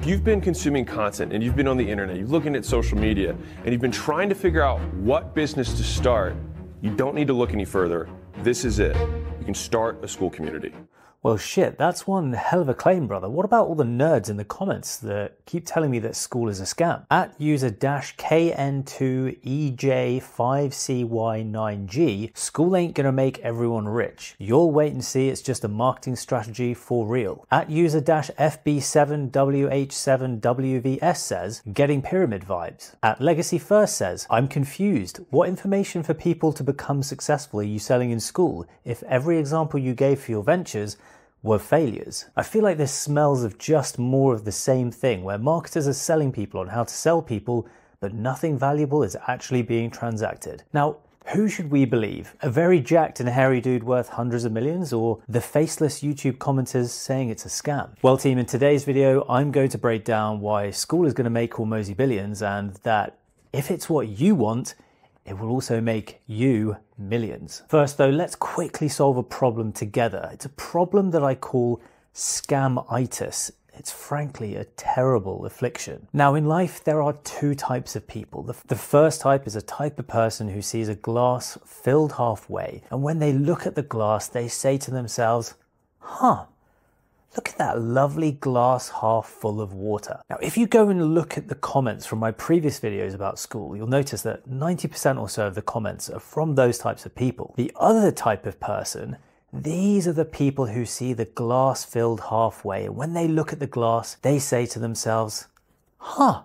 If you've been consuming content and you've been on the internet, you're looking at social media, and you've been trying to figure out what business to start, you don't need to look any further. This is it. You can start a Skool community. Well, shit, that's one hell of a claim, brother. What about all the nerds in the comments that keep telling me that Skool is a scam? At user-KN2EJ5CY9G, Skool ain't gonna make everyone rich. You'll wait and see, it's just a marketing strategy for real. At user-FB7WH7WVS says, getting pyramid vibes. At Legacy First says, I'm confused. What information for people to become successful are you selling in Skool if every example you gave for your ventures were failures? I feel like this smells of just more of the same thing, where marketers are selling people on how to sell people, but nothing valuable is actually being transacted. Now, who should we believe? A very jacked and hairy dude worth hundreds of millions, or the faceless YouTube commenters saying it's a scam? Well, team, in today's video, I'm going to break down why Skool is going to make Hormozi billions, and that if it's what you want, it will also make you millions. First though, let's quickly solve a problem together. It's a problem that I call scamitis. It's frankly a terrible affliction. Now in life, there are two types of people. The first type is a type of person who sees a glass filled halfway, and when they look at the glass, they say to themselves, huh, look at that lovely glass half full of water. Now, if you go and look at the comments from my previous videos about Skool, you'll notice that 90% or so of the comments are from those types of people. The other type of person, these are the people who see the glass filled halfway, and when they look at the glass, they say to themselves, huh,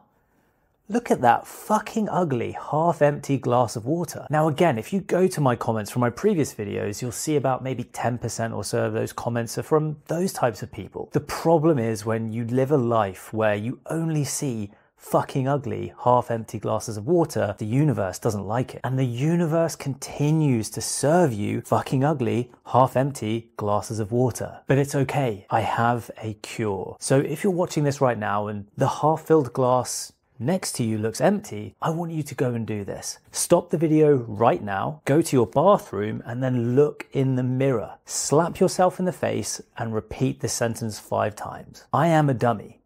look at that fucking ugly half-empty glass of water. Now again, if you go to my comments from my previous videos, you'll see about maybe 10% or so of those comments are from those types of people. The problem is when you live a life where you only see fucking ugly half-empty glasses of water, the universe doesn't like it. And the universe continues to serve you fucking ugly half-empty glasses of water. But it's okay, I have a cure. So if you're watching this right now and the half-filled glass next to you looks empty, I want you to go and do this. Stop the video right now, go to your bathroom, and then look in the mirror. Slap yourself in the face and repeat this sentence 5 times. I am a dummy.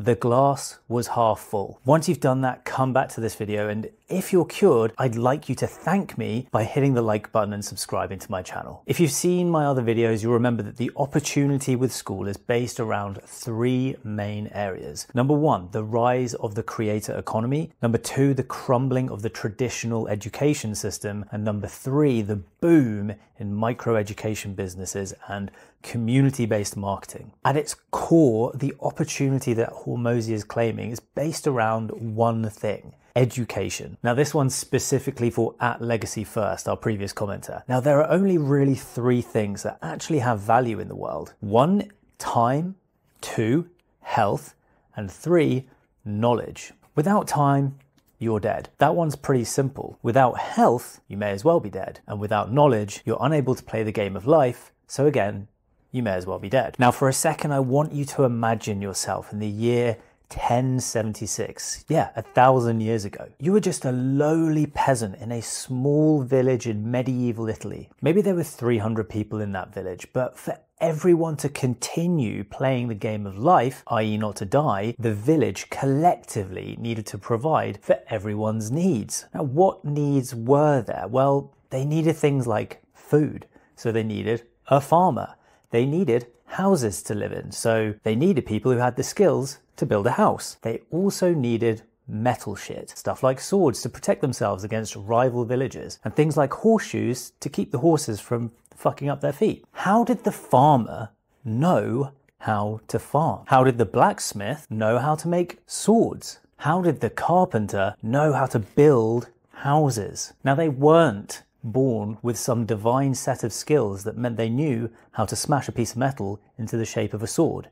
The glass was half full. Once you've done that, come back to this video, and if you're cured, I'd like you to thank me by hitting the like button and subscribing to my channel. If you've seen my other videos, you'll remember that the opportunity with Skool is based around 3 main areas. Number 1, the rise of the creator economy. Number 2, the crumbling of the traditional education system. And number 3, the boom in micro-education businesses and community-based marketing. At its core, the opportunity that Hormozi is claiming is based around one thing: education. Now this one's specifically for @Legacy First, our previous commenter. Now there are only really 3 things that actually have value in the world. 1, time. 2, health. And 3, knowledge. Without time, you're dead. That one's pretty simple. Without health, you may as well be dead. And without knowledge, you're unable to play the game of life. So again, you may as well be dead. Now for a second, I want you to imagine yourself in the year 1076. Yeah, 1,000 years ago. You were just a lowly peasant in a small village in medieval Italy. Maybe there were 300 people in that village, but for everyone to continue playing the game of life, i.e. not to die, the village collectively needed to provide for everyone's needs. Now, what needs were there? Well, they needed things like food. So they needed a farmer. They needed houses to live in. So they needed people who had the skills to build a house. They also needed metal shit, stuff like swords to protect themselves against rival villagers, and things like horseshoes to keep the horses from fucking up their feet. How did the farmer know how to farm? How did the blacksmith know how to make swords? How did the carpenter know how to build houses? Now they weren't born with some divine set of skills that meant they knew how to smash a piece of metal into the shape of a sword.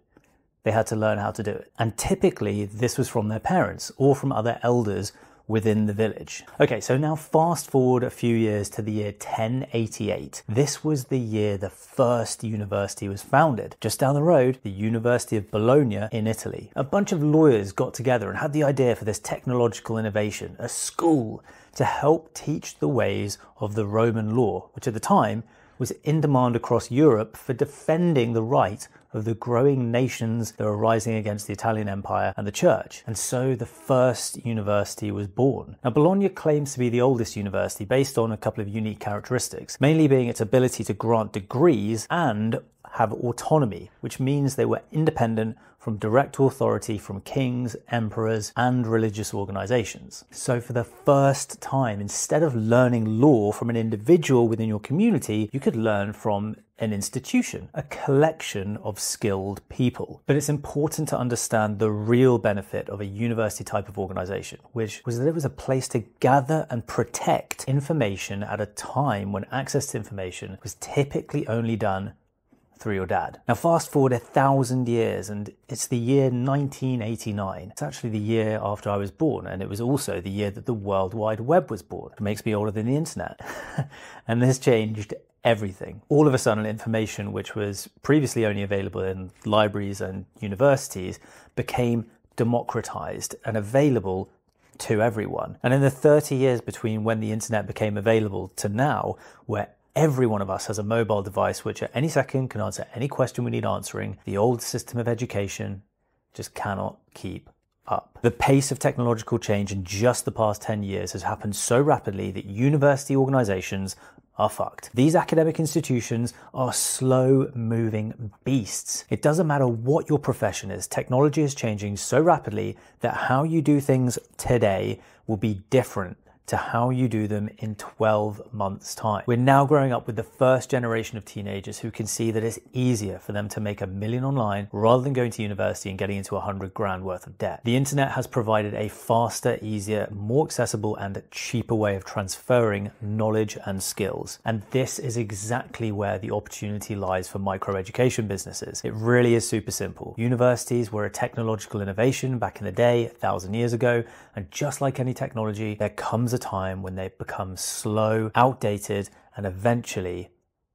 They had to learn how to do it. And typically this was from their parents or from other elders within the village. Okay, so now fast forward a few years to the year 1088. This was the year the first university was founded. Just down the road, the University of Bologna in Italy. A bunch of lawyers got together and had the idea for this technological innovation, a school to help teach the ways of the Roman law, which at the time was in demand across Europe for defending the right of the growing nations that were rising against the Italian Empire and the Church. And so the first university was born. Now, Bologna claims to be the oldest university based on a couple of unique characteristics, mainly being its ability to grant degrees and have autonomy, which means they were independent from direct authority from kings, emperors, and religious organizations. So for the first time, instead of learning law from an individual within your community, you could learn from an institution, a collection of skilled people. But it's important to understand the real benefit of a university type of organization, which was that it was a place to gather and protect information at a time when access to information was typically only done through your dad. Now fast forward 1,000 years and it's the year 1989. It's actually the year after I was born, and it was also the year that the World Wide Web was born. It makes me older than the internet. And this changed everything. All of a sudden, information which was previously only available in libraries and universities became democratized and available to everyone. And in the 30 years between when the internet became available to now, where every one of us has a mobile device which at any second can answer any question we need answering, the old system of education just cannot keep up. The pace of technological change in just the past 10 years has happened so rapidly that university organizations are fucked. These academic institutions are slow-moving beasts. It doesn't matter what your profession is, technology is changing so rapidly that how you do things today will be different to how you do them in 12 months' time. We're now growing up with the first generation of teenagers who can see that it's easier for them to make $1 million online rather than going to university and getting into 100 grand worth of debt. The internet has provided a faster, easier, more accessible and cheaper way of transferring knowledge and skills. And this is exactly where the opportunity lies for microeducation businesses. It really is super simple. Universities were a technological innovation back in the day, 1,000 years ago, and just like any technology, there comes a time when they become slow, outdated, and eventually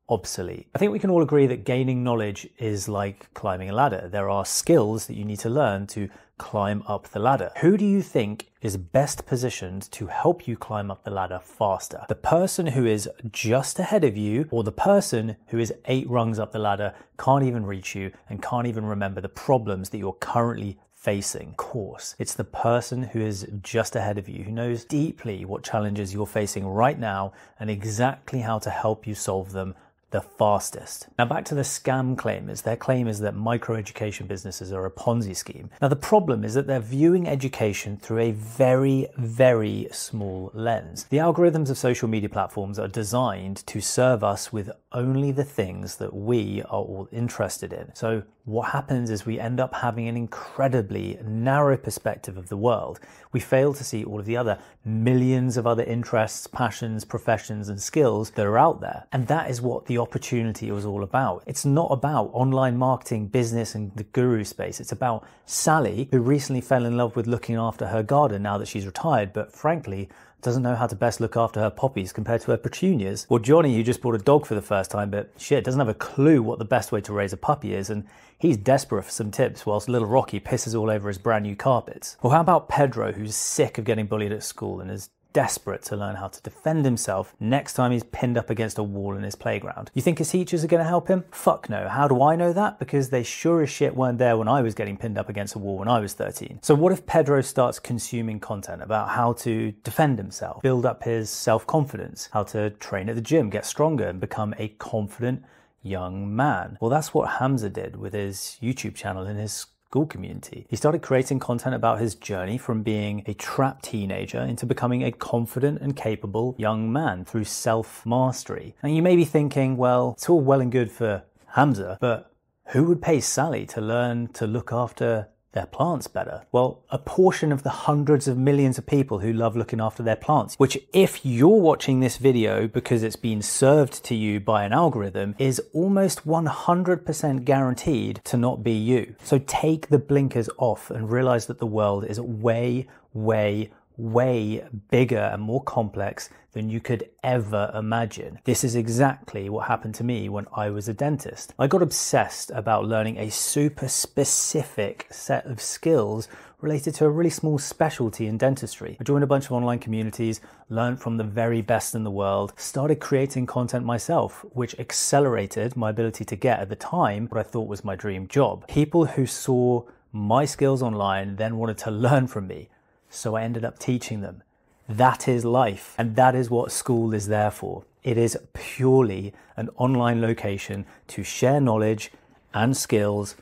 obsolete. I think we can all agree that gaining knowledge is like climbing a ladder. There are skills that you need to learn to climb up the ladder. Who do you think is best positioned to help you climb up the ladder faster? The person who is just ahead of you, or the person who is 8 rungs up the ladder, can't even reach you and can't even remember the problems that you're currently facing? Of course, it's the person who is just ahead of you, who knows deeply what challenges you're facing right now and exactly how to help you solve them the fastest. Now back to the scam claimers. Their claim is that microeducation businesses are a Ponzi scheme. Now the problem is that they're viewing education through a very, very small lens. The algorithms of social media platforms are designed to serve us with only the things that we are all interested in. So what happens is we end up having an incredibly narrow perspective of the world. We fail to see all of the other millions of other interests, passions, professions, and skills that are out there. And that is what the opportunity was all about. It's not about online marketing, business, and the guru space. It's about Sally, who recently fell in love with looking after her garden now that she's retired, but frankly, doesn't know how to best look after her poppies compared to her petunias. Or Johnny, who just bought a dog for the first time, but shit, doesn't have a clue what the best way to raise a puppy is, and he's desperate for some tips whilst little Rocky pisses all over his brand new carpets. Or how about Pedro, who's sick of getting bullied at school and is desperate to learn how to defend himself next time he's pinned up against a wall in his playground? You think his teachers are going to help him? Fuck no. How do I know that? Because they sure as shit weren't there when I was getting pinned up against a wall when I was 13. So what if Pedro starts consuming content about how to defend himself, build up his self-confidence, how to train at the gym, get stronger, and become a confident young man? Well, that's what Hamza did with his YouTube channel and his Skool community. He started creating content about his journey from being a trapped teenager into becoming a confident and capable young man through self-mastery. And you may be thinking, well, it's all well and good for Hamza, but who would pay Sally to learn to look after their plants better? Well, a portion of the hundreds of millions of people who love looking after their plants, which if you're watching this video because it's been served to you by an algorithm, is almost 100% guaranteed to not be you. So take the blinkers off and realize that the world is way, way, way bigger and more complex than you could ever imagine. This is exactly what happened to me when I was a dentist. I got obsessed about learning a super specific set of skills related to a really small specialty in dentistry. I joined a bunch of online communities, learned from the very best in the world, started creating content myself, which accelerated my ability to get, at the time, what I thought was my dream job. People who saw my skills online then wanted to learn from me, so I ended up teaching them. That is life, and that is what Skool is there for. It is purely an online location to share knowledge and skills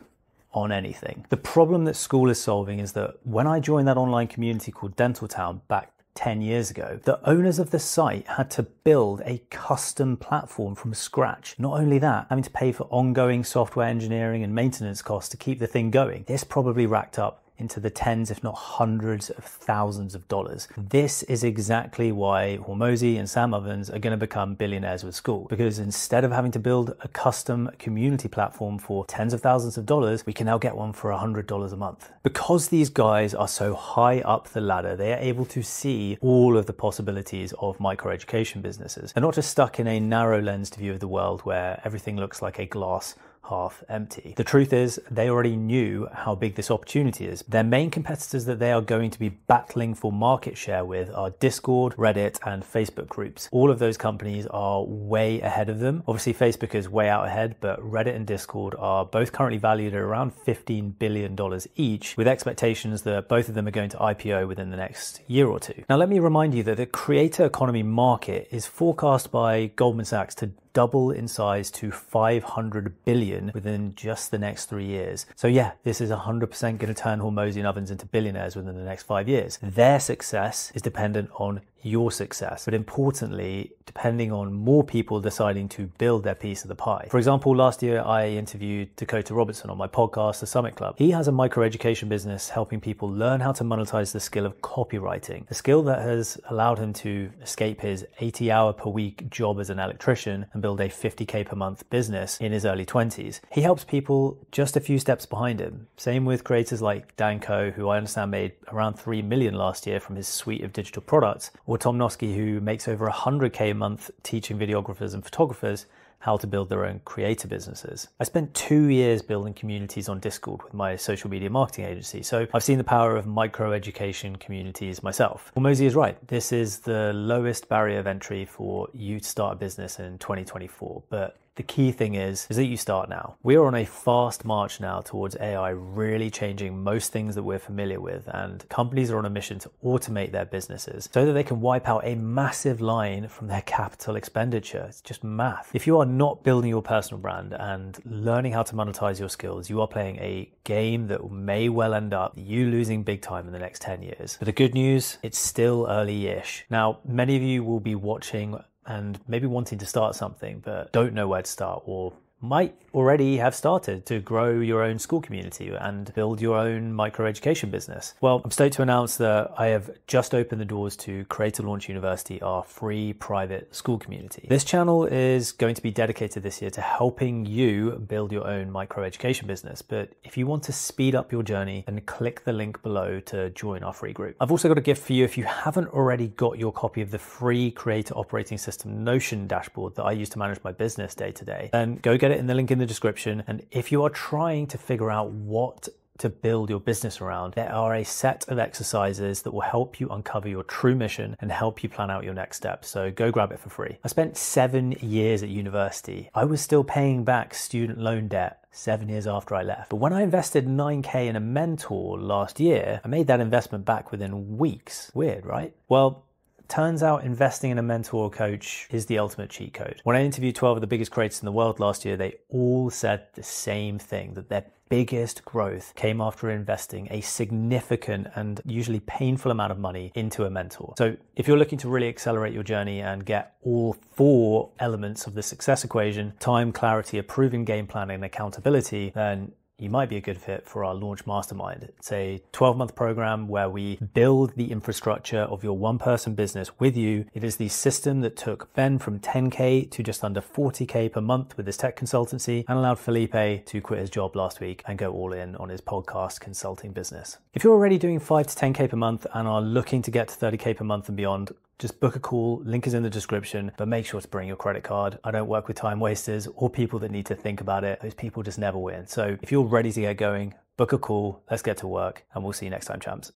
on anything. The problem that Skool is solving is that when I joined that online community called Dental Town back 10 years ago, the owners of the site had to build a custom platform from scratch. Not only that, having to pay for ongoing software engineering and maintenance costs to keep the thing going. This probably racked up into the tens, if not hundreds of thousands of dollars. This is exactly why Hormozi and Sam Ovens are going to become billionaires with Skool, because instead of having to build a custom community platform for tens of thousands of dollars, we can now get one for $100 a month. Because these guys are so high up the ladder, they are able to see all of the possibilities of microeducation businesses. They're not just stuck in a narrow lensed view of the world where everything looks like a glass half empty. The truth is, they already knew how big this opportunity is. Their main competitors that they are going to be battling for market share with are Discord, Reddit, and Facebook groups. All of those companies are way ahead of them. Obviously, Facebook is way out ahead, but Reddit and Discord are both currently valued at around $15 billion each, with expectations that both of them are going to IPO within the next year or two. Now, let me remind you that the creator economy market is forecast by Goldman Sachs to double in size to 500 billion within just the next 3 years. So yeah, this is 100% going to turn Hormozi and Ovens into billionaires within the next 5 years. Their success is dependent on your success, but importantly, depending on more people deciding to build their piece of the pie. For example, last year I interviewed Dakota Robertson on my podcast, The Summit Club. He has a microeducation business helping people learn how to monetize the skill of copywriting, a skill that has allowed him to escape his 80-hour per week job as an electrician and build a 50K per month business in his early 20s. He helps people just a few steps behind him. Same with creators like Dan Koh, who I understand made around 3 million last year from his suite of digital products, or Tom Noski, who makes over 100K a month teaching videographers and photographers how to build their own creator businesses. I spent 2 years building communities on Discord with my social media marketing agency, so I've seen the power of micro-education communities myself. Hormozi is right. This is the lowest barrier of entry for you to start a business in 2024, but the key thing is that you start now. We are on a fast march now towards AI really changing most things that we're familiar with, and companies are on a mission to automate their businesses so that they can wipe out a massive line from their capital expenditure. It's just math. If you are not building your personal brand and learning how to monetize your skills, you are playing a game that may well end up you losing big time in the next 10 years. But the good news, it's still early-ish. Now, many of you will be watching and maybe wanting to start something, but don't know where to start, or might already have started to grow your own Skool community and build your own microeducation business. Well, I'm stoked to announce that I have just opened the doors to CreatorLaunch University, our free private Skool community. This channel is going to be dedicated this year to helping you build your own microeducation business. But if you want to speed up your journey, then click the link below to join our free group. I've also got a gift for you. If you haven't already got your copy of the free creator operating system Notion dashboard that I use to manage my business day to day, then go get it in the link in the description. And if you are trying to figure out what to build your business around, there are a set of exercises that will help you uncover your true mission and help you plan out your next steps. So go grab it for free. I spent 7 years at university. I was still paying back student loan debt 7 years after I left. But when I invested 9K in a mentor last year, I made that investment back within weeks. Weird, right? Well, turns out investing in a mentor or coach is the ultimate cheat code. When I interviewed 12 of the biggest creators in the world last year, they all said the same thing, that their biggest growth came after investing a significant and usually painful amount of money into a mentor. So if you're looking to really accelerate your journey and get all 4 elements of the success equation, time, clarity, a proven game plan, and accountability, then you might be a good fit for our Launch Mastermind. It's a 12-month program where we build the infrastructure of your one-person business with you. It is the system that took Ben from 10K to just under 40K per month with his tech consultancy and allowed Felipe to quit his job last week and go all in on his podcast consulting business. If you're already doing 5 to 10K per month and are looking to get to 30K per month and beyond, just book a call, link is in the description, but make sure to bring your credit card. I don't work with time wasters or people that need to think about it. Those people just never win. So if you're ready to get going, book a call, let's get to work, and we'll see you next time, champs.